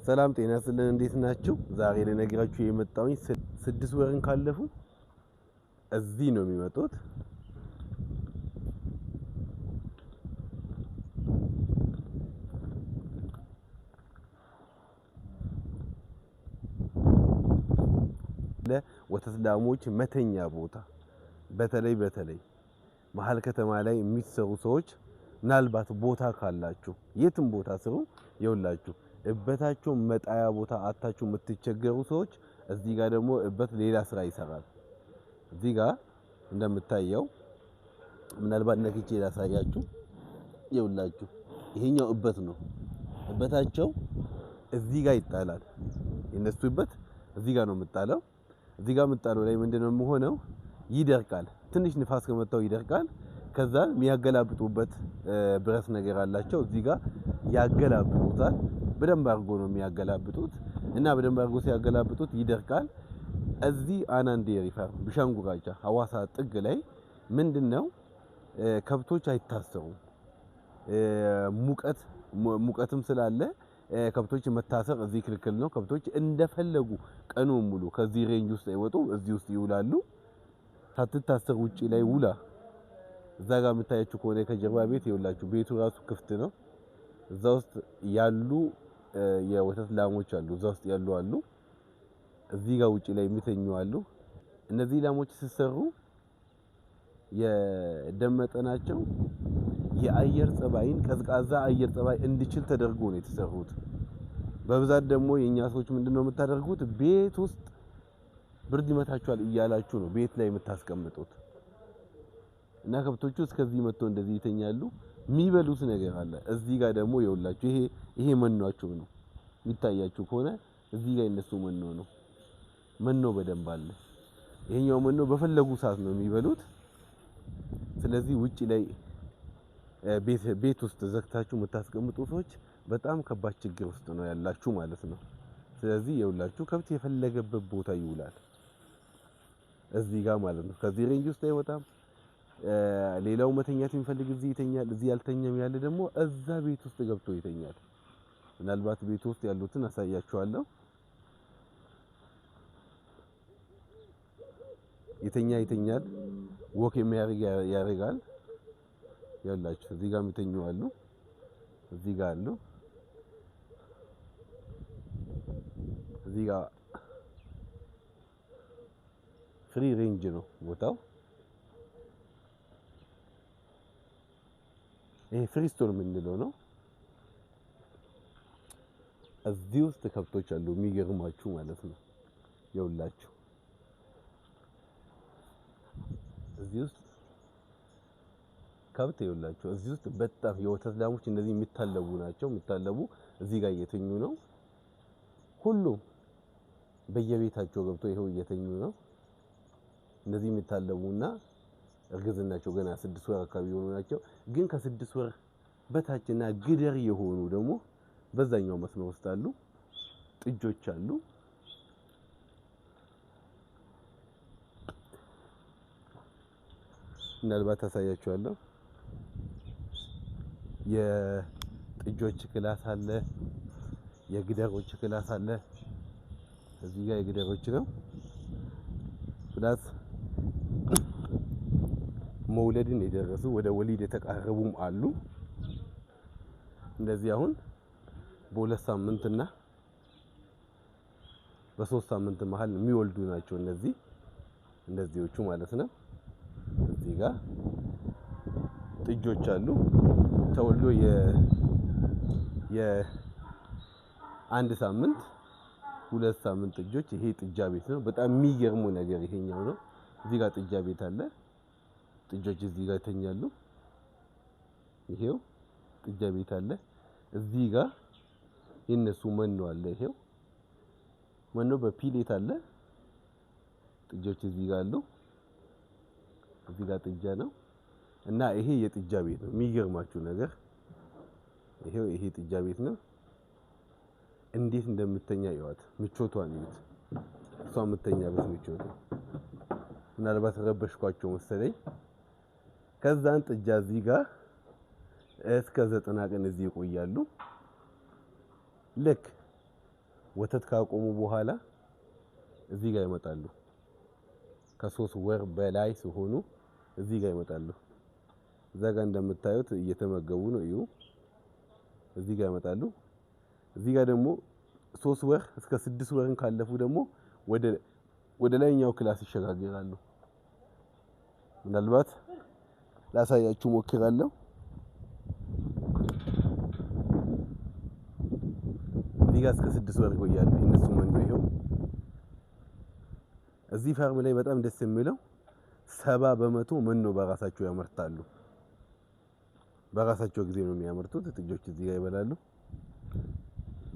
ሰላም ጤና ይስጥልን እንዴት ናችሁ? ዛሬ ለነገራችሁ የመጣሁኝ 6 ወርን ካለፉ እዚህ ነው የሚመጡት። ለወተት ላሞች መተኛ ቦታ በተለይ መሃል ከተማ ላይ የሚሰሩ ሰዎች ምናልባት ቦታ ካላችሁ የትም ቦታ ስሩ ይውላችሁ እበታችሁ መጣያ ቦታ አታችሁ የምትቸገሩ ሰዎች እዚህ ጋር ደግሞ እበት ሌላ ስራ ይሰራል። እዚህ ጋር እንደምታየው ምናልባት ነክቼ ላሳያችሁ ይውላችሁ ይሄኛው እበት ነው። እበታቸው እዚህ ጋር ይጣላል። የነሱ እበት እዚህ ጋር ነው የምጣለው። እዚህ ጋር የምጣለው ላይ ምንድነው የሚሆነው? ይደርቃል። ትንሽ ንፋስ ከመታው ይደርቃል። ከዛ የሚያገላብጡበት ብረት ነገር አላቸው። እዚህ ጋር ያገላብጡታል። በደንብ አድርጎ ነው የሚያገላብጡት እና በደንብ አድርጎ ሲያገላብጡት ይደርቃል። እዚህ አናንዴ ሪፈር ቢሻንጉራቻ ሐዋሳ ጥግ ላይ ምንድነው ከብቶች አይታሰሩም። ሙቀትም ስላለ ከብቶች መታሰር እዚህ ክልክል ነው። ከብቶች እንደፈለጉ ቀኑን ሙሉ ከዚህ ሬንጅ ውስጥ አይወጡም። እዚህ ውስጥ ይውላሉ። ሳትታሰር ውጪ ላይ ውላ እዛ ጋር የምታያችሁ ከሆነ ከጀርባ ቤት ይውላችሁ ቤቱ ራሱ ክፍት ነው። እዛ ውስጥ ያሉ የወተት ላሞች አሉ። እዛ ውስጥ ያሉ አሉ። እዚህ ጋር ውጪ ላይ የሚተኙ አሉ። እነዚህ ላሞች ሲሰሩ የደም መጠናቸው የአየር ጸባይን ቀዝቃዛ አየር ጸባይ እንዲችል ተደርጎ ነው የተሰሩት። በብዛት ደግሞ የኛ ሰዎች ምንድነው የምታደርጉት? ቤት ውስጥ ብርድ ይመታቸዋል እያላችሁ ነው ቤት ላይ የምታስቀምጡት። እና ከብቶቹ እስከዚህ መጥተው እንደዚህ ይተኛሉ። የሚበሉት ነገር አለ። እዚህ ጋር ደግሞ ይውላችሁ ይሄ መኗቸው ነው። የሚታያችሁ ከሆነ እዚህ ጋር እነሱ መኖ ነው። መኖ በደንብ አለ። ይሄኛው መኖ በፈለጉ ሰዓት ነው የሚበሉት። ስለዚህ ውጪ ላይ ቤት ውስጥ ዘግታችሁ የምታስቀምጡ ሰዎች በጣም ከባድ ችግር ውስጥ ነው ያላችሁ ማለት ነው። ስለዚህ ይውላችሁ ከብት የፈለገበት ቦታ ይውላል። እዚህ ጋር ማለት ነው። ከዚህ ሬንጅ ውስጥ አይወጣም። ሌላው መተኛት የሚፈልግ እዚህ ይተኛል። እዚህ ያልተኛም ያለ ደግሞ እዛ ቤት ውስጥ ገብቶ ይተኛል። ምናልባት ቤት ውስጥ ያሉትን አሳያችኋለሁ። ይተኛል። ወክ የሚያርግ ያረጋል። ያላችሁ እዚህ ጋር የሚተኙ አሉ። እዚህ ጋር አሉ። እዚህ ጋር ፍሪ ሬንጅ ነው ቦታው። ይሄ ፍሪ ስቶር የምንለው ነው። እዚህ ውስጥ ከብቶች አሉ የሚገርማችሁ ማለት ነው። ይውላችሁ እዚህ ውስጥ ከብት ይውላችሁ እዚህ ውስጥ በጣም የወተት ላሞች እንደዚህ የሚታለቡ ናቸው። የሚታለቡ እዚህ ጋር እየተኙ ነው። ሁሉም በየቤታቸው ገብቶ ይሄው እየተኙ ነው። እንደዚህ የሚታለቡና እርግዝናቸው ገና 6 ወር አካባቢ የሆኑ ናቸው። ግን ከ6 ወር በታችና ግደር የሆኑ ደግሞ በዛኛው መስመር ውስጥ አሉ። ጥጆች አሉ። ምናልባት ታሳያችኋለሁ። የጥጆች ክላስ አለ። የግደሮች ክላስ አለ። እዚህ ጋር የግደሮች ነው። ፕላስ መውለድን የደረሱ ወደ ወሊድ የተቃረቡም አሉ። እንደዚህ አሁን በ2 ሳምንትና በ3 ሳምንት መሃል የሚወልዱ ናቸው እንደዚህዎቹ ማለት ነው። እዚህ ጋር ጥጆች አሉ። ተወልዶ የ1 ሳምንት 2 ሳምንት ጥጆች። ይሄ ጥጃ ቤት ነው። በጣም የሚገርሙ ነገር ይሄኛው ነው። እዚህ ጋር ጥጃ ቤት አለ። ጥጆች እዚህ ጋር ይተኛሉ። ይሄው ጥጃ ቤት አለ። እዚህ ጋር የነሱ መኖ አለ። ይሄው መኖ በፒሌት አለ። ጥጆች እዚህ ጋር አሉ። እዚህ ጋር ጥጃ ነው እና ይሄ የጥጃ ቤት ነው። የሚገርማችሁ ነገር ይሄ ጥጃ ቤት ነው። እንዴት እንደምተኛ ይዋት ምቾቷን ይዩት። እሷ የምተኛበት ምቾት ምናልባት ረበሽኳቸው መሰለኝ። ከዛን ጥጃ እዚህ ጋር እስከ 90 ቀን እዚህ ይቆያሉ። ልክ ወተት ካቆሙ በኋላ እዚህ ጋር ይመጣሉ። ከ3 ወር በላይ ሲሆኑ እዚህ ጋር ይመጣሉ። እዛ ጋር እንደምታዩት እየተመገቡ ነው። እዩ እዚህ ጋር ይመጣሉ። እዚህ ጋር ደግሞ 3 ወር እስከ 6 ወርን ካለፉ ደግሞ ወደ ላይኛው ክላስ ይሸጋገራሉ። ምናልባት ላሳያችሁ ሞክራለሁ። እዚህ ጋር እስከ 6 ወር ይቆያሉ። እነሱ መኖ ይሄው እዚህ ፋርም ላይ በጣም ደስ የሚለው 70% መኖ በራሳቸው ያመርታሉ። በራሳቸው ጊዜ ነው የሚያመርቱት። ጥጆች እዚህ ጋር ይበላሉ።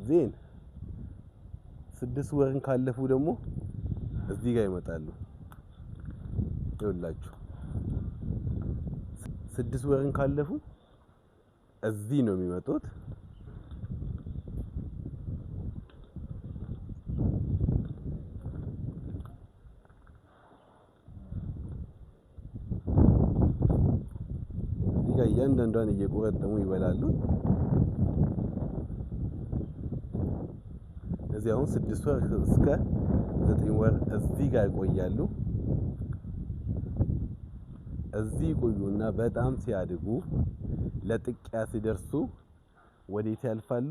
ዜን 6 ወርን ካለፉ ደግሞ እዚህ ጋር ይመጣሉ። ይኸውላችሁ 6 ወርን ካለፉ እዚህ ነው የሚመጡት። እዚህ ጋር እያንዳንዷን እየቆረጠሙ ይበላሉ። እዚህ አሁን 6 ወር እስከ 9 ወር እዚህ ጋር ይቆያሉ። እዚህ ቆዩና በጣም ሲያድጉ ለጥቂያ ሲደርሱ ወዴት ያልፋሉ?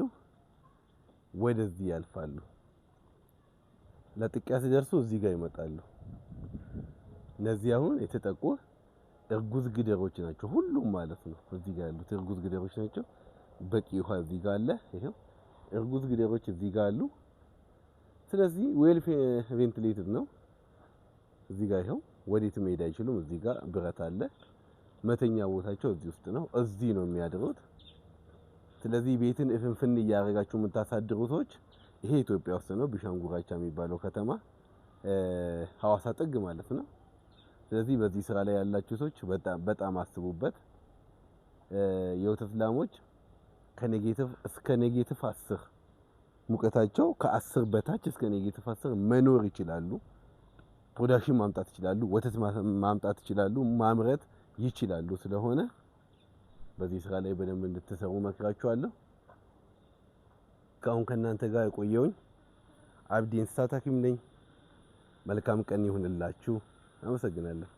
ወደዚህ ያልፋሉ። ለጥቂያ ሲደርሱ እዚህ ጋር ይመጣሉ። እነዚህ አሁን የተጠቁ እርጉዝ ግደሮች ናቸው፣ ሁሉም ማለት ነው። እዚህ ጋር ያሉት እርጉዝ ግደሮች ናቸው። በቂ ውሃ እዚህ ጋር አለ። ይሄው እርጉዝ ግደሮች እዚህ ጋር አሉ። ስለዚህ ዌል ቬንቲሌትድ ነው። እዚህ ጋር ይሄው ወዴት መሄድ አይችሉም። እዚህ ጋር ብረት አለ። መተኛ ቦታቸው እዚህ ውስጥ ነው። እዚህ ነው የሚያድሩት። ስለዚህ ቤትን እፍንፍን እያደረጋችሁ የምታሳድሩ ሰዎች ይሄ ኢትዮጵያ ውስጥ ነው፣ ቢሻንጉራቻ የሚባለው ከተማ ሐዋሳ ጥግ ማለት ነው። ስለዚህ በዚህ ስራ ላይ ያላችሁ ሰዎች በጣም አስቡበት። የወተት ላሞች ከኔጌቲቭ እስከ ኔጌቲቭ 10 ሙቀታቸው ከ10 በታች እስከ ኔጌቲቭ 10 መኖር ይችላሉ። ፕሮዳክሽን ማምጣት ይችላሉ። ወተት ማምጣት ይችላሉ። ማምረት ይችላሉ። ስለሆነ በዚህ ስራ ላይ በደንብ እንድትሰሩ መክራችኋለሁ። ካሁን ከእናንተ ጋር የቆየውኝ አብዲ እንስሳት ሐኪም ነኝ። መልካም ቀን ይሁንላችሁ። አመሰግናለሁ።